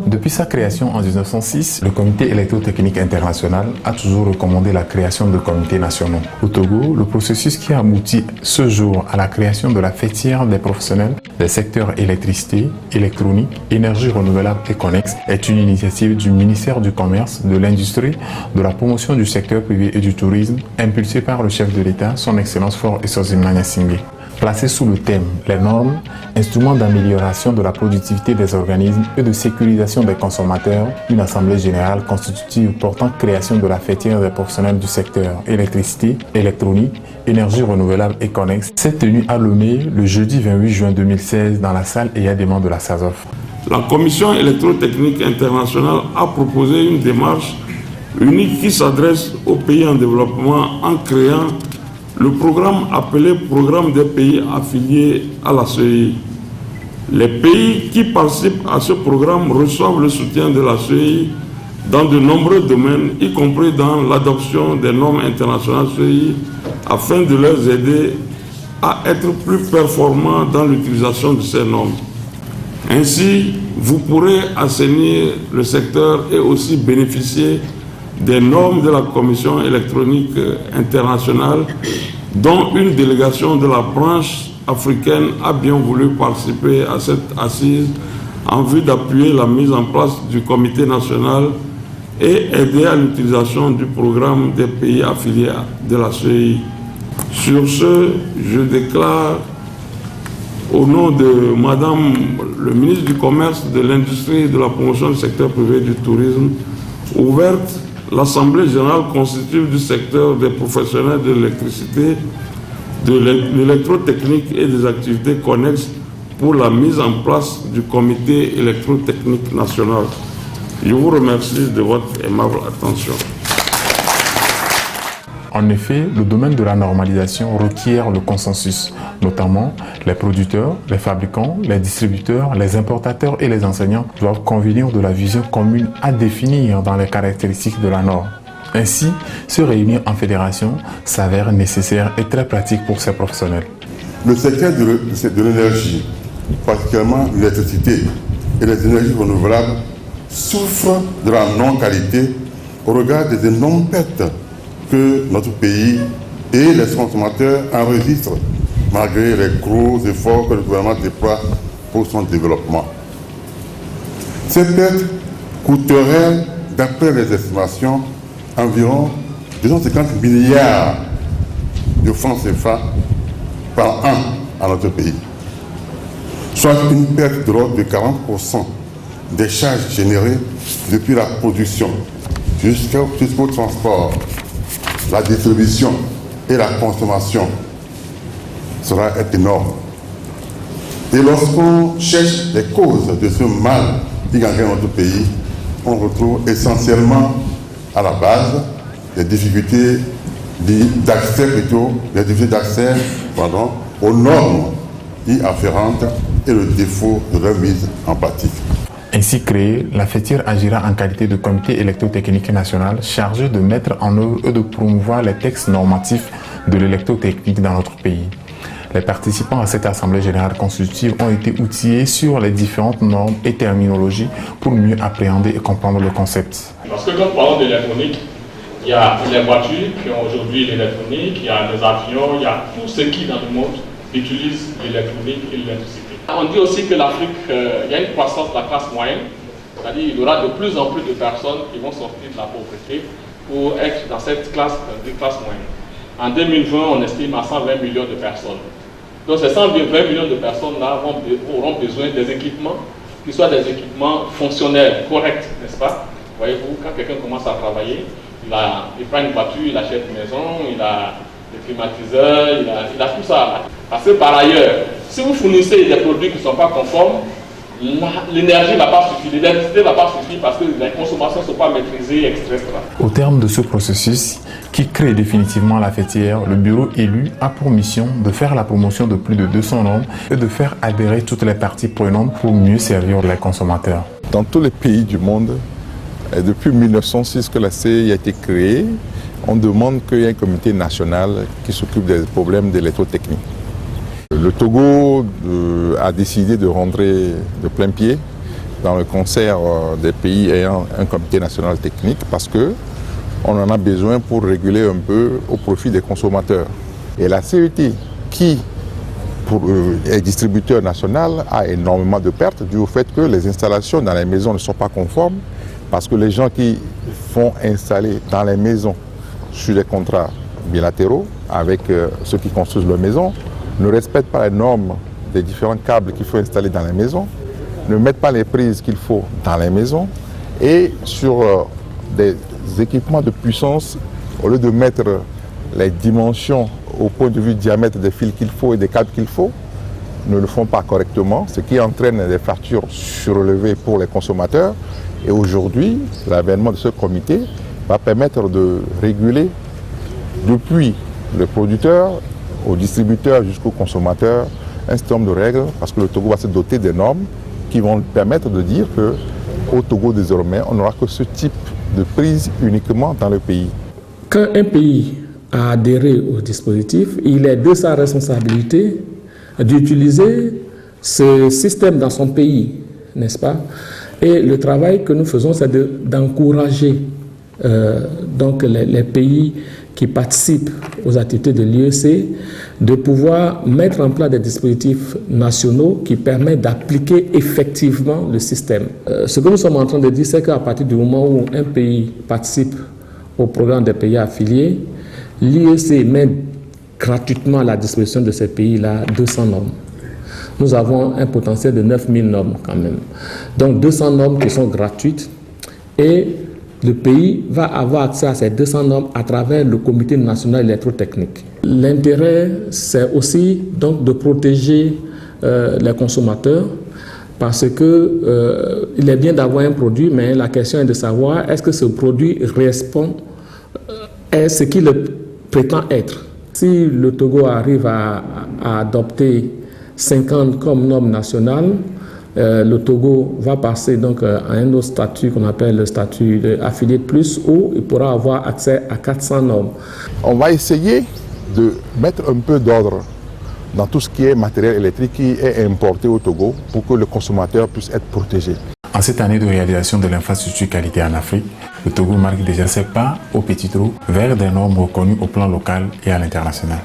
Depuis sa création en 1906, le Comité électrotechnique international a toujours recommandé la création de comités nationaux. Au Togo, le processus qui aboutit ce jour à la création de la fêtière des professionnels des secteurs électricité, électronique, énergie renouvelable et connexes est une initiative du ministère du Commerce, de l'Industrie, de la promotion du secteur privé et du tourisme, impulsée par le chef de l'État, son Excellence Faure Essouzimana Gnassingbé. Placé sous le thème « Les normes, instruments d'amélioration de la productivité des organismes et de sécurisation des consommateurs », une assemblée générale constitutive portant création de la fêtière des professionnels du secteur électricité, électronique, énergie renouvelable et connexe s'est tenue à Lomé le jeudi 28 juin 2016 dans la salle Eyadément de la SASOF. La Commission électrotechnique internationale a proposé une démarche unique qui s'adresse aux pays en développement en créant le programme appelé Programme des pays affiliés à la CEI. Les pays qui participent à ce programme reçoivent le soutien de la CEI dans de nombreux domaines, y compris dans l'adoption des normes internationales CEI, afin de les aider à être plus performants dans l'utilisation de ces normes. Ainsi, vous pourrez assainir le secteur et aussi bénéficier des normes de la Commission électronique internationale, dont une délégation de la branche africaine a bien voulu participer à cette assise en vue d'appuyer la mise en place du comité national et aider à l'utilisation du programme des pays affiliés de la CEI. Sur ce, je déclare au nom de Madame le ministre du Commerce, de l'Industrie et de la promotion du secteur privé et du tourisme, ouverte l'Assemblée générale constitutive du secteur des professionnels de l'électricité, de l'électrotechnique et des activités connexes pour la mise en place du comité électrotechnique national. Je vous remercie de votre aimable attention. En effet, le domaine de la normalisation requiert le consensus, notamment les producteurs, les fabricants, les distributeurs, les importateurs et les enseignants doivent convenir de la vision commune à définir dans les caractéristiques de la norme. Ainsi, se réunir en fédération s'avère nécessaire et très pratique pour ces professionnels. Le secteur de l'énergie, particulièrement l'électricité et les énergies renouvelables, souffre de la non-qualité au regard des énormes pertes que notre pays et les consommateurs enregistrent malgré les gros efforts que le gouvernement déploie pour son développement. Ces pertes coûteraient, d'après les estimations, environ 250 milliards de francs CFA par an à notre pays, soit une perte de l'ordre de 40% des charges générées depuis la production jusqu'au transport, la distribution et la consommation sera énorme. Et lorsqu'on cherche les causes de ce mal qui gangrène notre pays, on retrouve essentiellement à la base les difficultés d'accès aux normes y afférentes et le défaut de leur mise en pratique. Ainsi créée, la fêtière agira en qualité de comité électrotechnique national chargé de mettre en œuvre et de promouvoir les textes normatifs de l'électrotechnique dans notre pays. Les participants à cette assemblée générale constitutive ont été outillés sur les différentes normes et terminologies pour mieux appréhender et comprendre le concept. Parce que quand parlons d'électronique, il y a les voitures qui ont aujourd'hui l'électronique, il y a les avions, il y a tout ce qui dans le monde utilise l'électronique et l'électricité. On dit aussi que l'Afrique, il y a une croissance de la classe moyenne, c'est-à-dire qu'il y aura de plus en plus de personnes qui vont sortir de la pauvreté pour être dans cette classe moyenne. En 2020, on estime à 120 millions de personnes. Donc ces 120 millions de personnes-là auront besoin des équipements, qui soient des équipements fonctionnels, corrects, n'est-ce pas? Voyez-vous, quand quelqu'un commence à travailler, il prend une voiture, il achète une maison, il a des climatiseurs, il a tout ça. Parce que par ailleurs, si vous fournissez des produits qui ne sont pas conformes, l'énergie ne va pas suffire, l'électricité ne va pas suffire parce que les consommations ne sont pas maîtrisées, etc. Au terme de ce processus, qui crée définitivement la fêtière, le bureau élu a pour mission de faire la promotion de plus de 200 normes et de faire adhérer toutes les parties prenantes pour mieux servir les consommateurs. Dans tous les pays du monde, depuis 1906 que la CEI a été créée, on demande qu'il y ait un comité national qui s'occupe des problèmes d'électrotechnique. Le Togo a décidé de rentrer de plein pied dans le concert des pays ayant un comité national technique parce qu'on en a besoin pour réguler un peu au profit des consommateurs. Et la CET, qui pour les distributeurs nationaux, a énormément de pertes dû au fait que les installations dans les maisons ne sont pas conformes parce que les gens qui font installer dans les maisons sur des contrats bilatéraux avec ceux qui construisent leurs maisons ne respectent pas les normes des différents câbles qu'il faut installer dans les maisons, ne mettent pas les prises qu'il faut dans les maisons et sur des équipements de puissance, au lieu de mettre les dimensions au point de vue diamètre des fils qu'il faut et des câbles qu'il faut, ne le font pas correctement, ce qui entraîne des factures surélevées pour les consommateurs. Et aujourd'hui, l'avènement de ce comité va permettre de réguler depuis le producteur au distributeur jusqu'au consommateur un certain nombre de règles, parce que le Togo va se doter des normes qui vont permettre de dire qu'au Togo désormais, on n'aura que ce type de prise uniquement dans le pays. Quand un pays a adhéré au dispositif, il est de sa responsabilité d'utiliser ce système dans son pays, n'est-ce pas? Et le travail que nous faisons, c'est d'encourager donc les pays qui participent aux activités de l'IEC de pouvoir mettre en place des dispositifs nationaux qui permettent d'appliquer effectivement le système. Ce que nous sommes en train de dire, c'est qu'à partir du moment où un pays participe au programme des pays affiliés, l'IEC met gratuitement à la disposition de ces pays-là 200 normes. Nous avons un potentiel de 9000 normes quand même. Donc 200 normes qui sont gratuites et le pays va avoir accès à ces 200 normes à travers le comité national électrotechnique. L'intérêt, c'est aussi donc de protéger les consommateurs parce que il est bien d'avoir un produit, mais la question est de savoir est-ce que ce produit répond à ce qu'il prétend être. Si le Togo arrive à adopter 50 comme norme nationale, le Togo va passer donc à un autre statut qu'on appelle le statut d'affilié de plus, où il pourra avoir accès à 400 normes. On va essayer de mettre un peu d'ordre dans tout ce qui est matériel électrique qui est importé au Togo pour que le consommateur puisse être protégé. En cette année de réalisation de l'infrastructure qualité en Afrique, le Togo marque déjà ses pas au petit trou vers des normes reconnues au plan local et à l'international.